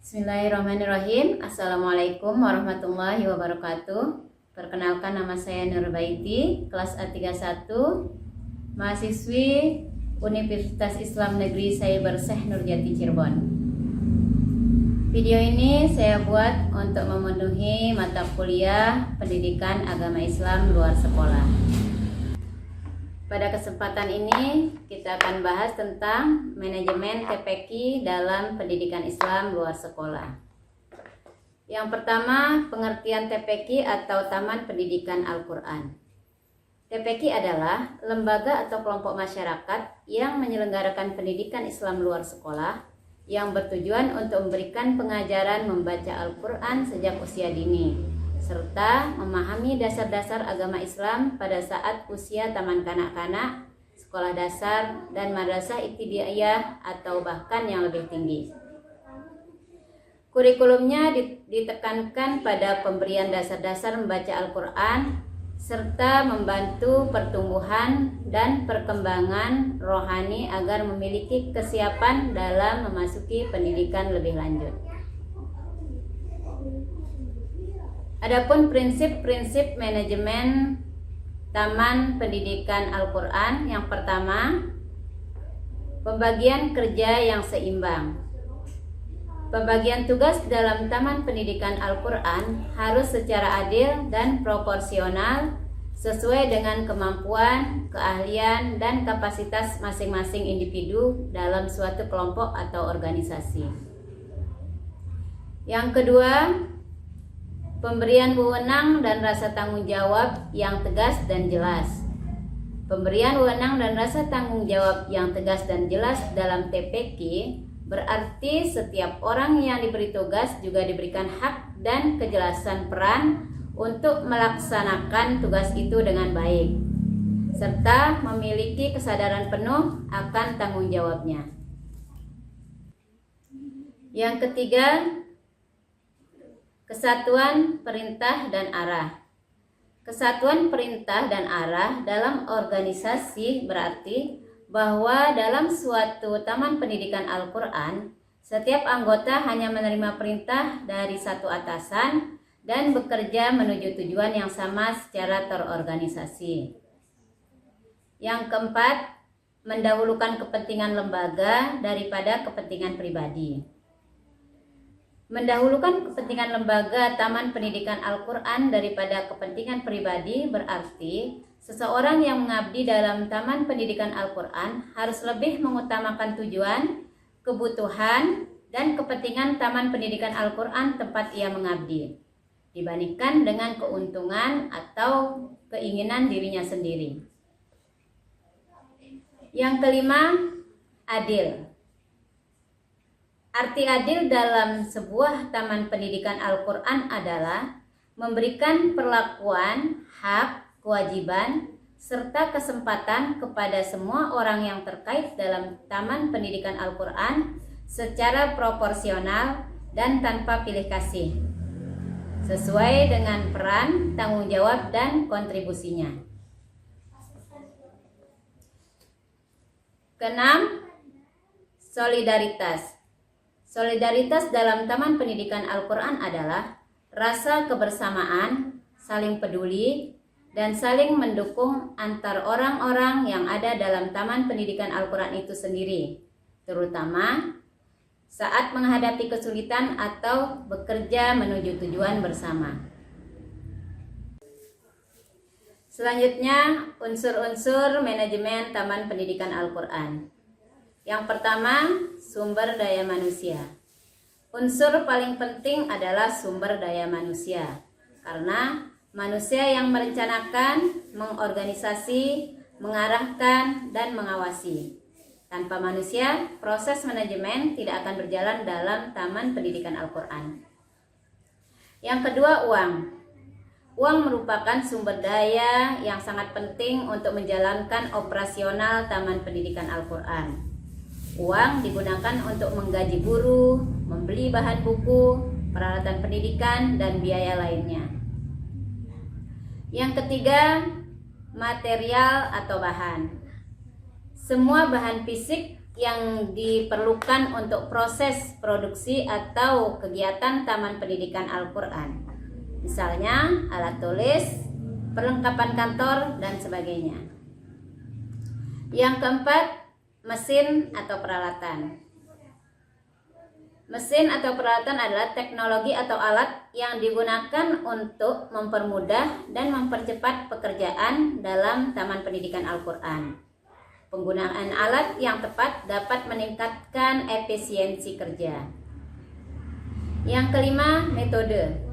Bismillahirrahmanirrahim. Assalamualaikum warahmatullahi wabarakatuh. Perkenalkan, nama saya Nurbaiti, kelas A31, mahasiswi Universitas Islam Negeri Cyber Syekh Nurjati Cirebon. Video ini saya buat untuk memenuhi mata kuliah Pendidikan Agama Islam luar sekolah. Pada kesempatan ini kita akan bahas tentang manajemen TPQ dalam pendidikan Islam luar sekolah. Yang pertama, pengertian TPQ atau Taman Pendidikan Al-Quran. TPQ adalah lembaga atau kelompok masyarakat yang menyelenggarakan pendidikan Islam luar sekolah yang bertujuan untuk memberikan pengajaran membaca Al-Quran sejak usia dini, serta memahami dasar-dasar agama Islam pada saat usia taman kanak-kanak, sekolah dasar, dan madrasah ibtidaiyah atau bahkan yang lebih tinggi. Kurikulumnya ditekankan pada pemberian dasar-dasar membaca Al-Quran serta membantu pertumbuhan dan perkembangan rohani agar memiliki kesiapan dalam memasuki pendidikan lebih lanjut. Adapun prinsip-prinsip manajemen Taman Pendidikan Al-Quran, yang pertama, pembagian kerja yang seimbang. Pembagian tugas dalam Taman Pendidikan Al-Quran harus secara adil dan proporsional sesuai dengan kemampuan, keahlian, dan kapasitas masing-masing individu dalam suatu kelompok atau organisasi. Yang kedua, pemberian wewenang dan rasa tanggung jawab yang tegas dan jelas. Pemberian wewenang dan rasa tanggung jawab yang tegas dan jelas dalam TPQ berarti setiap orang yang diberi tugas juga diberikan hak dan kejelasan peran untuk melaksanakan tugas itu dengan baik, serta memiliki kesadaran penuh akan tanggung jawabnya. Yang ketiga, kesatuan perintah dan arah. Kesatuan perintah dan arah dalam organisasi berarti bahwa dalam suatu taman pendidikan Al-Quran, setiap anggota hanya menerima perintah dari satu atasan dan bekerja menuju tujuan yang sama secara terorganisasi. Yang keempat, mendahulukan kepentingan lembaga daripada kepentingan pribadi. Mendahulukan kepentingan lembaga Taman Pendidikan Al-Quran daripada kepentingan pribadi berarti seseorang yang mengabdi dalam Taman Pendidikan Al-Quran harus lebih mengutamakan tujuan, kebutuhan, dan kepentingan Taman Pendidikan Al-Quran tempat ia mengabdi dibandingkan dengan keuntungan atau keinginan dirinya sendiri. Yang kelima, adil. Arti adil dalam sebuah taman pendidikan Al-Quran adalah memberikan perlakuan, hak, kewajiban, serta kesempatan kepada semua orang yang terkait dalam taman pendidikan Al-Quran secara proporsional dan tanpa pilih kasih, sesuai dengan peran, tanggung jawab, dan kontribusinya. Keenam, solidaritas. Solidaritas dalam Taman Pendidikan Al-Quran adalah rasa kebersamaan, saling peduli, dan saling mendukung antar orang-orang yang ada dalam Taman Pendidikan Al-Quran itu sendiri, terutama saat menghadapi kesulitan atau bekerja menuju tujuan bersama. Selanjutnya, unsur-unsur manajemen Taman Pendidikan Al-Quran. Yang pertama, sumber daya manusia. Unsur paling penting adalah sumber daya manusia, karena manusia yang merencanakan, mengorganisasi, mengarahkan, dan mengawasi. Tanpa manusia, proses manajemen tidak akan berjalan dalam Taman Pendidikan Al-Quran. Yang kedua, uang. Uang merupakan sumber daya yang sangat penting untuk menjalankan operasional Taman Pendidikan Al-Quran. Uang digunakan untuk menggaji guru, membeli bahan buku, peralatan pendidikan, dan biaya lainnya. Yang ketiga, material atau bahan. Semua bahan fisik yang diperlukan untuk proses produksi atau kegiatan Taman Pendidikan Al-Quran. Misalnya alat tulis, perlengkapan kantor, dan sebagainya. Yang keempat, mesin atau peralatan. Mesin atau peralatan adalah teknologi atau alat yang digunakan untuk mempermudah dan mempercepat pekerjaan dalam Taman Pendidikan Al-Quran. Penggunaan alat yang tepat dapat meningkatkan efisiensi kerja. Yang kelima, metode.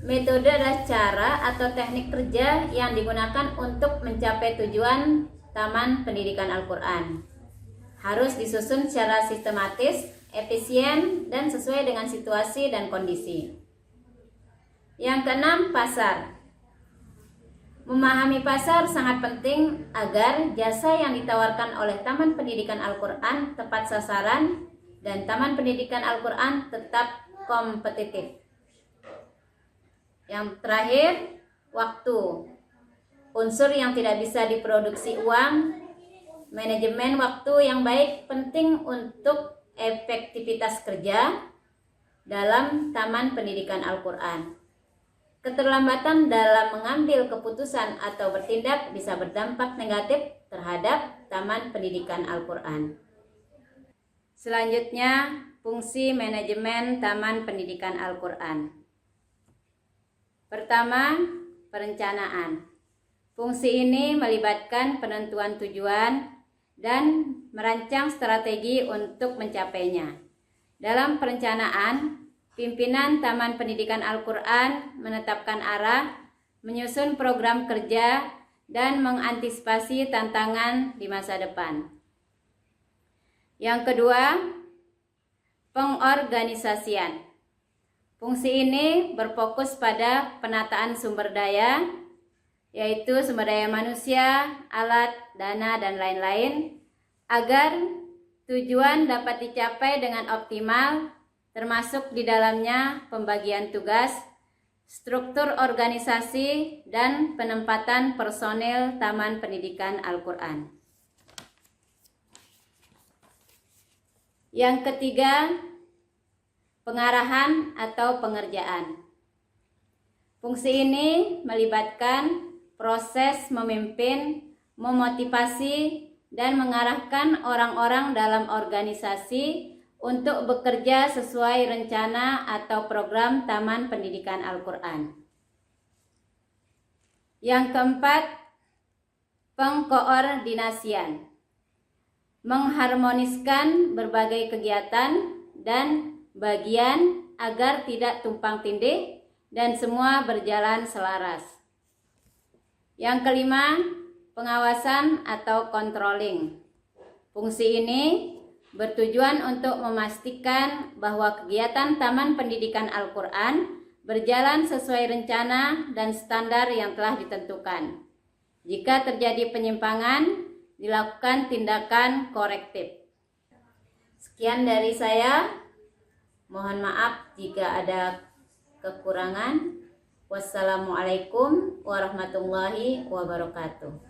Metode adalah cara atau teknik kerja yang digunakan untuk mencapai tujuan Taman Pendidikan Al-Quran. Harus disusun secara sistematis, efisien, dan sesuai dengan situasi dan kondisi. Yang keenam, pasar. Memahami pasar sangat penting agar jasa yang ditawarkan oleh Taman Pendidikan Al-Quran tepat sasaran dan Taman Pendidikan Al-Quran tetap kompetitif. Yang terakhir, waktu. Unsur yang tidak bisa diproduksi uang. Manajemen waktu yang baik penting untuk efektivitas kerja dalam Taman Pendidikan Al-Quran. Keterlambatan dalam mengambil keputusan atau bertindak bisa berdampak negatif terhadap Taman Pendidikan Al-Quran. Selanjutnya, fungsi manajemen Taman Pendidikan Al-Quran. Pertama, perencanaan. Fungsi ini melibatkan penentuan tujuan dan merancang strategi untuk mencapainya. Dalam perencanaan, pimpinan Taman Pendidikan Al-Quran menetapkan arah, menyusun program kerja, dan mengantisipasi tantangan di masa depan. Yang kedua, pengorganisasian. Fungsi ini berfokus pada penataan sumber daya, yaitu sumber daya manusia, alat, dana, dan lain-lain, agar tujuan dapat dicapai dengan optimal, termasuk di dalamnya pembagian tugas, struktur organisasi, dan penempatan personel Taman Pendidikan Al-Quran. Yang ketiga, pengarahan atau pengerjaan. Fungsi ini melibatkan proses memimpin, memotivasi, dan mengarahkan orang-orang dalam organisasi untuk bekerja sesuai rencana atau program Taman Pendidikan Al-Quran. Yang keempat, pengkoordinasian. Mengharmoniskan berbagai kegiatan dan bagian agar tidak tumpang tindih dan semua berjalan selaras. Yang kelima, pengawasan atau controlling. Fungsi ini bertujuan untuk memastikan bahwa kegiatan Taman Pendidikan Al-Quran berjalan sesuai rencana dan standar yang telah ditentukan. Jika terjadi penyimpangan, dilakukan tindakan korektif. Sekian dari saya. Mohon maaf jika ada kekurangan. Wassalamualaikum warahmatullahi wabarakatuh.